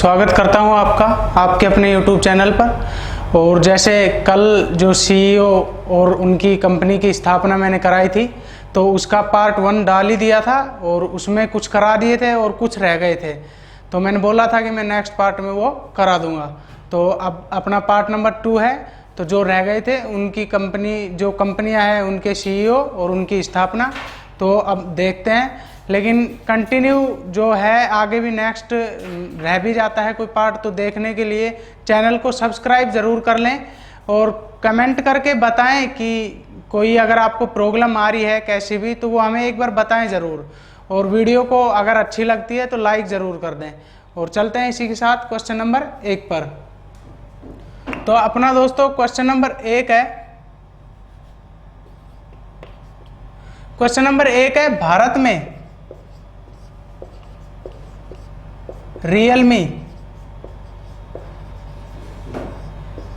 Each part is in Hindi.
स्वागत करता हूं आपका आपके अपने YouTube चैनल पर। और जैसे कल जो CEO और उनकी कंपनी की स्थापना मैंने कराई थी, तो उसका पार्ट 1 डाल ही दिया था और उसमें कुछ करा दिए थे और कुछ रह गए थे। तो मैंने बोला था कि मैं नेक्स्ट पार्ट में वो करा दूंगा। तो अब अपना पार्ट नंबर 2 है। तो जो रह गए थे उनकी कंपनी, जो कंपनियां हैं उनके CEO और उनकी स्थापना, तो अब देखते हैं। लेकिन कंटिन्यू जो है आगे भी नेक्स्ट रह भी जाता है कोई पार्ट, तो देखने के लिए चैनल को सब्सक्राइब ज़रूर कर लें और कमेंट करके बताएं कि कोई अगर आपको प्रॉब्लम आ रही है कैसी भी, तो वो हमें एक बार बताएं ज़रूर। और वीडियो को अगर अच्छी लगती है तो लाइक ज़रूर कर दें। और चलते हैं इसी के साथ क्वेश्चन नंबर 1 पर। तो अपना दोस्तों क्वेश्चन नंबर 1 है, क्वेश्चन नंबर 1 है, भारत में रियलमी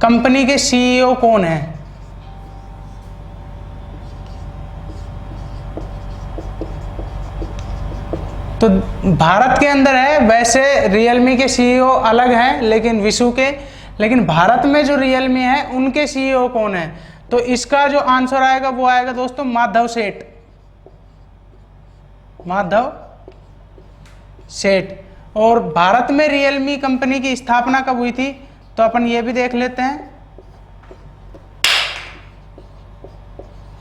कंपनी के CEO कौन है? तो भारत के अंदर है। वैसे रियलमी के CEO अलग हैं लेकिन विशु के, लेकिन भारत में जो रियलमी है उनके CEO कौन है? तो इसका जो आंसर आएगा वो आएगा दोस्तों माधव सेठ। माधव सेठ। और भारत में रियलमी कंपनी की स्थापना कब हुई थी? तो अपन ये भी देख लेते हैं।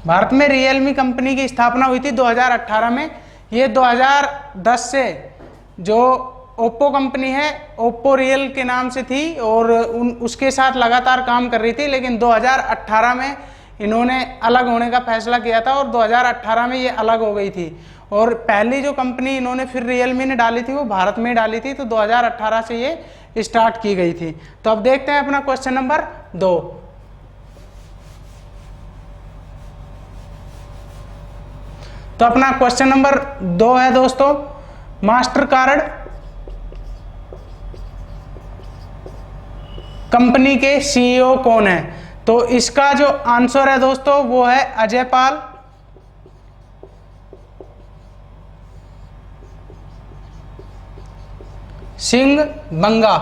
भारत में रियलमी कंपनी की स्थापना हुई थी 2018 में। ये 2010 से जो ओप्पो कंपनी है, ओप्पो रियल के नाम से थी और उसके साथ लगातार काम कर रही थी, लेकिन 2018 में इन्होंने अलग होने का फैसला किया था और 2018 में ये अलग हो गई थी। और पहली जो कंपनी इन्होंने फिर रियलमी ने डाली थी वो भारत में डाली थी, तो 2018 से ये स्टार्ट की गई थी। तो अब देखते हैं अपना क्वेश्चन नंबर 2। तो अपना क्वेश्चन नंबर 2 है दोस्तों, मास्टर कार्ड कंपनी के CEO कौन है? तो इसका जो आंसर है दोस्तों वो है अजय पाल सिंह बंगा।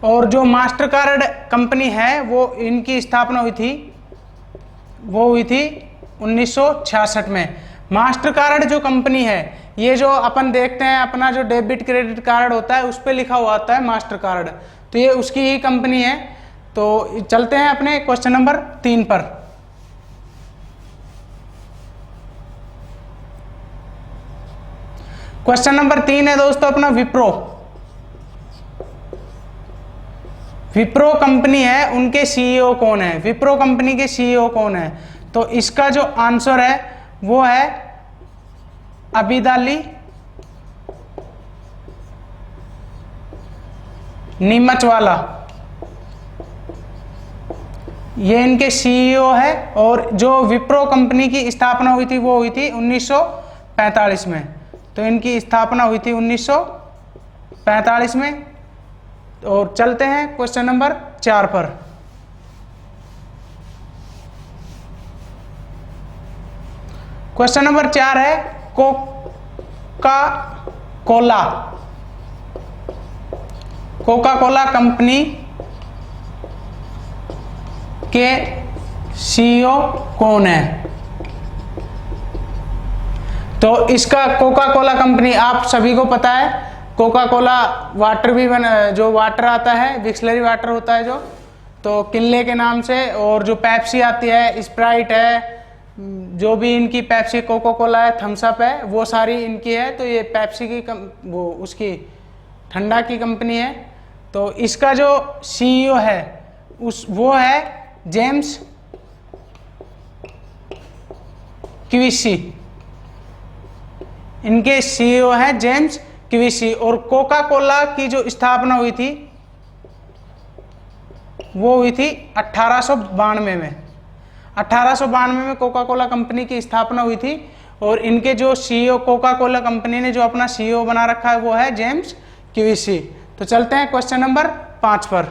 और जो मास्टर कार्ड कंपनी है वो इनकी स्थापना हुई थी, वो हुई थी 1966 में। मास्टर कार्ड जो कंपनी है, ये जो अपन देखते हैं अपना जो डेबिट क्रेडिट कार्ड होता है उस पर लिखा हुआ होता है मास्टर कार्ड, तो ये उसकी ही कंपनी है। तो चलते हैं अपने क्वेश्चन नंबर 3 पर। क्वेश्चन नंबर 3 है दोस्तों अपना विप्रो। विप्रो कंपनी है, उनके CEO कौन है? विप्रो कंपनी के CEO कौन है? तो इसका जो आंसर है वो है अबीदाली नीमचवाला। ये इनके CEO है। और जो विप्रो कंपनी की स्थापना हुई थी वो हुई थी 1945 में। तो इनकी स्थापना हुई थी 1945 में। और चलते हैं क्वेश्चन नंबर 4 पर। क्वेश्चन नंबर 4 है, Coca Cola. Coca Cola company के CEO कौन है? तो इसका कोका कोला कंपनी आप सभी को पता है, कोका कोला वाटर भी जो वाटर आता है, बिस्लरी वाटर होता है जो, तो किनले के नाम से। और जो पेप्सी आती है, स्प्राइट है, जो भी इनकी पेप्सी, कोका कोला है, थम्स अप है, वो सारी इनकी है। तो ये पेप्सी की वो उसकी ठंडा की कंपनी है। तो इसका जो CEO है वो है जेम्स क्विसी। इनके CEO है जेम्स क्विसी। और कोका कोला की जो स्थापना हुई थी वो हुई थी 1892 में। 1892 में कोका कोला कंपनी की स्थापना हुई थी। और इनके जो CEO, कोका कोला कंपनी ने जो अपना CEO बना रखा है वो है जेम्स क्विसी। तो चलते हैं क्वेश्चन नंबर 5 पर।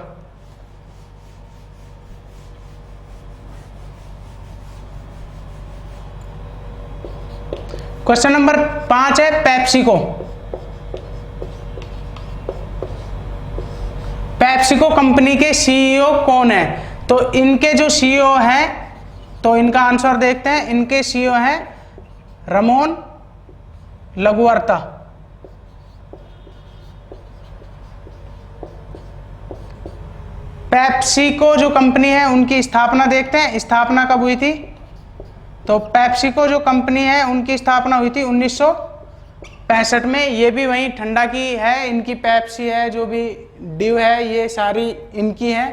क्वेश्चन नंबर 5 है पेप्सिको। पेप्सिको कंपनी के सीईओ कौन है? तो इनके जो सीईओ हैं, तो इनका आंसर देखते हैं। इनके सीईओ हैं रमोन लगुआर्ता। पेप्सिको जो कंपनी है उनकी स्थापना देखते हैं, स्थापना कब हुई थी? तो पेप्सिको जो कंपनी है उनकी स्थापना हुई थी 1965 में। ये भी वहीं ठंडा की है, इनकी पेप्सी है, जो भी ड्यू है ये सारी इनकी है।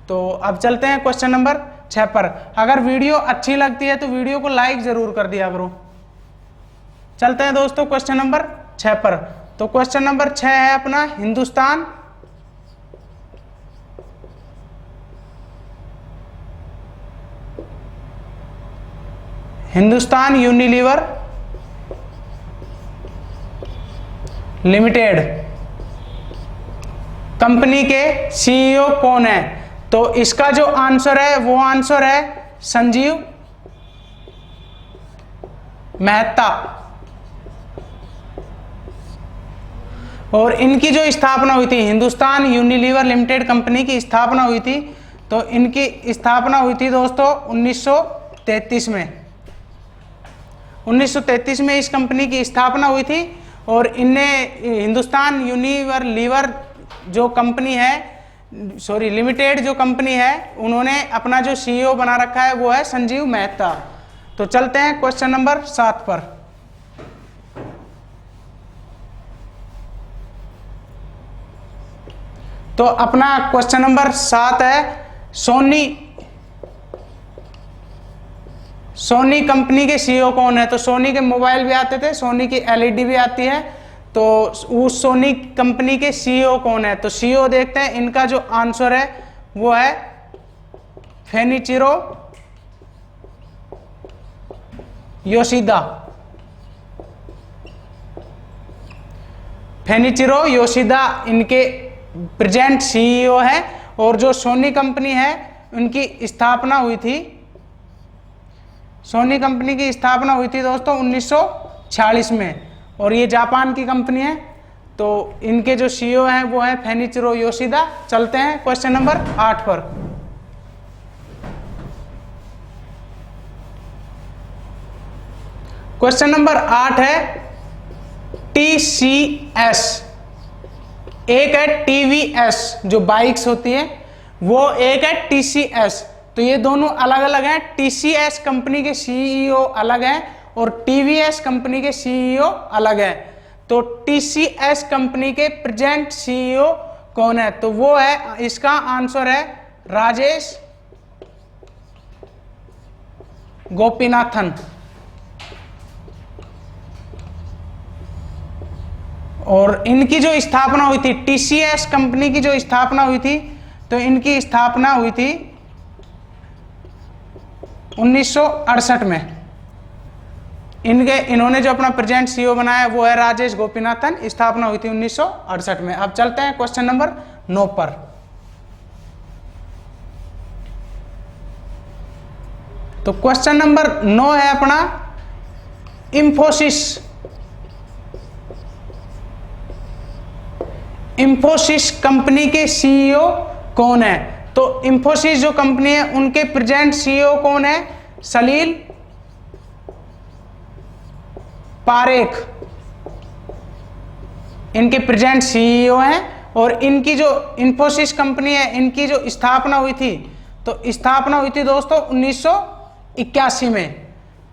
तो अब चलते हैं क्वेश्चन नंबर 6 पर। अगर वीडियो अच्छी लगती है तो वीडियो को लाइक जरूर कर दिया करो। चलते हैं दोस्तों क्वेश्चन नंबर 6 पर। तो क्वेश्चन नंबर 6 है अपना हिंदुस्तान यूनिलीवर लिमिटेड कंपनी के सीईओ कौन है? तो इसका जो आंसर है वो आंसर है संजीव मेहता। और इनकी जो स्थापना हुई थी, हिंदुस्तान यूनिलीवर लिमिटेड कंपनी की स्थापना हुई थी, तो इनकी स्थापना हुई थी दोस्तों 1933 में। 1933 में इस कंपनी की स्थापना हुई थी। और इन्हें हिंदुस्तान यूनिलीवर जो कंपनी है, सॉरी लिमिटेड जो कंपनी है, उन्होंने अपना जो सीईओ बना रखा है वो है संजीव मेहता। तो चलते हैं क्वेश्चन नंबर 7 पर। तो अपना क्वेश्चन नंबर 7 है सोनी कंपनी के सीईओ कौन है? तो सोनी के मोबाइल भी आते थे, सोनी की एलईडी भी आती है। तो उस सोनी कंपनी के सीईओ कौन है? तो सीईओ देखते हैं, इनका जो आंसर है वो है फेनिचिरो योशिदा। फेनिचिरो योशिदा इनके प्रेजेंट सीईओ है। और जो सोनी कंपनी है उनकी स्थापना हुई थी, सोनी कंपनी की स्थापना हुई थी दोस्तों 1946 में। और ये जापान की कंपनी है। तो इनके जो सीईओ हैं वो है फेनिचिरो योशिदा। चलते हैं क्वेश्चन नंबर 8 पर। क्वेश्चन नंबर 8 है TCS। एक है TVS जो बाइक्स होती है, वो एक है TCS। तो ये दोनों अलग अलग हैं। TCS कंपनी के सीईओ अलग हैं और TVS कंपनी के सीईओ अलग हैं। तो TCS कंपनी के प्रेजेंट सीईओ कौन है? तो वो है, इसका आंसर है राजेश गोपीनाथन। और इनकी जो स्थापना हुई थी, TCS कंपनी की जो स्थापना हुई थी, तो इनकी स्थापना हुई थी 1968 में। इन्होंने जो अपना प्रेजेंट सीईओ बनाया वो है राजेश गोपीनाथन। स्थापना हुई थी 1968 में। अब चलते हैं क्वेश्चन नंबर 9 पर। तो क्वेश्चन नंबर 9 है अपना इंफोसिस कंपनी के सीईओ कौन है? तो इंफोसिस जो कंपनी है उनके प्रेजेंट सीईओ कौन है? सलील पारेख इनके प्रेजेंट सीईओ हैं। और इनकी जो इंफोसिस कंपनी है, इनकी जो स्थापना हुई थी, तो स्थापना हुई थी दोस्तों 1981 में।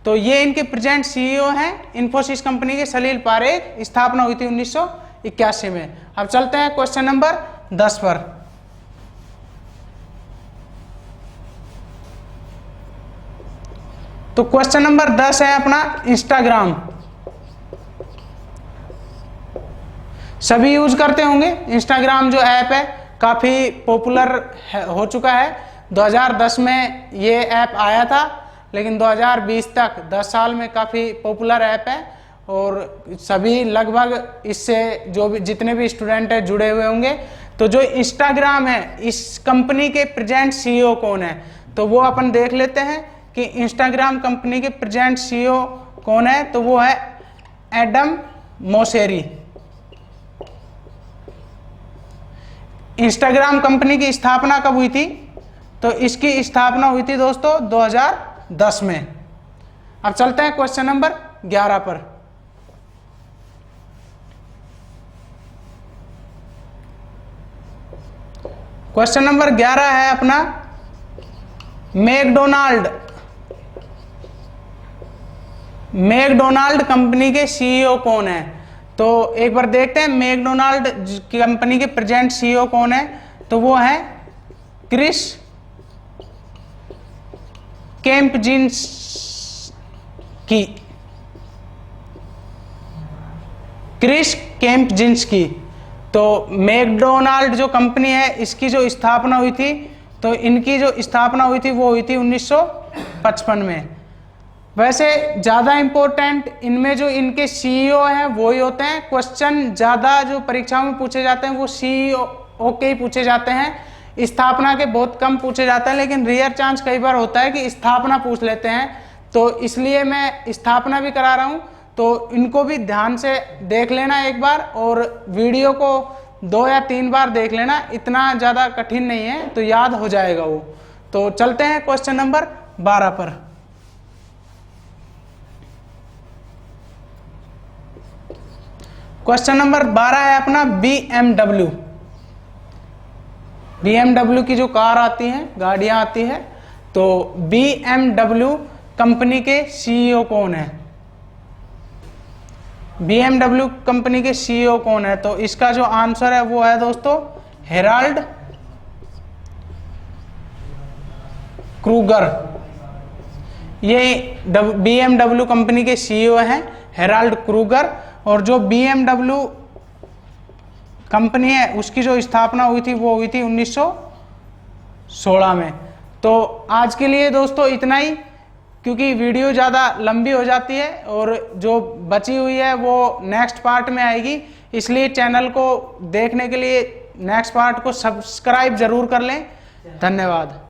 तो ये इनके प्रेजेंट सीईओ हैं इंफोसिस कंपनी के सलील पारेख। स्थापना हुई थी 1981 में। अब चलते हैं क्वेश्चन नंबर 10 पर। तो क्वेश्चन नंबर 10 है अपना इंस्टाग्राम। सभी यूज करते होंगे इंस्टाग्राम जो ऐप है, काफी पॉपुलर हो चुका है। 2010 में ये ऐप आया था, लेकिन 2020 तक 10 साल में काफी पॉपुलर ऐप है। और सभी लगभग इससे जो भी जितने भी स्टूडेंट है जुड़े हुए होंगे। तो जो इंस्टाग्राम है, इस कंपनी के प्रेजेंट सीईओ कौन है? तो वो अपन देख लेते हैं कि इंस्टाग्राम कंपनी के प्रेजेंट सीईओ कौन है। तो वो है एडम मोसेरी। इंस्टाग्राम कंपनी की स्थापना कब हुई थी? तो इसकी स्थापना हुई थी दोस्तों 2010 में। अब चलते हैं क्वेश्चन नंबर 11 पर। क्वेश्चन नंबर 11 है अपना, मैकडोनाल्ड कंपनी के सीईओ कौन है? तो एक बार देखते हैं मैकडोनाल्ड कंपनी के प्रेजेंट सीईओ कौन है। तो वो है क्रिस केम्पजिंस्की। तो मैकडोनाल्ड जो कंपनी है इसकी जो स्थापना हुई थी, तो इनकी जो स्थापना हुई थी वो हुई थी 1955 में। वैसे ज़्यादा इम्पोर्टेंट इनमें जो इनके सीईओ हैं वो ही होते हैं। क्वेश्चन ज़्यादा जो परीक्षाओं में पूछे जाते हैं वो सीईओ के ही पूछे जाते हैं, स्थापना के बहुत कम पूछे जाते हैं। लेकिन रेयर चांस कई बार होता है कि स्थापना पूछ लेते हैं, तो इसलिए मैं स्थापना भी करा रहा हूँ। तो इनको भी ध्यान से देख लेना एक बार, और वीडियो को 2 या 3 बार देख लेना, इतना ज़्यादा कठिन नहीं है, तो याद हो जाएगा वो। तो चलते हैं क्वेश्चन नंबर 12 पर। क्वेश्चन नंबर 12 है अपना BMW की जो कार आती है, गाड़ियां आती है, तो BMW कंपनी के सीईओ कौन है? BMW कंपनी के सीईओ कौन है? तो इसका जो आंसर है वो है दोस्तों हेराल्ड क्रूगर। ये BMW कंपनी के सीईओ हैं हेराल्ड क्रूगर। और जो BMW कंपनी है उसकी जो स्थापना हुई थी वो हुई थी 1916 में। तो आज के लिए दोस्तों इतना ही, क्योंकि वीडियो ज़्यादा लंबी हो जाती है और जो बची हुई है वो नेक्स्ट पार्ट में आएगी। इसलिए चैनल को देखने के लिए नेक्स्ट पार्ट को सब्सक्राइब जरूर कर लें। धन्यवाद।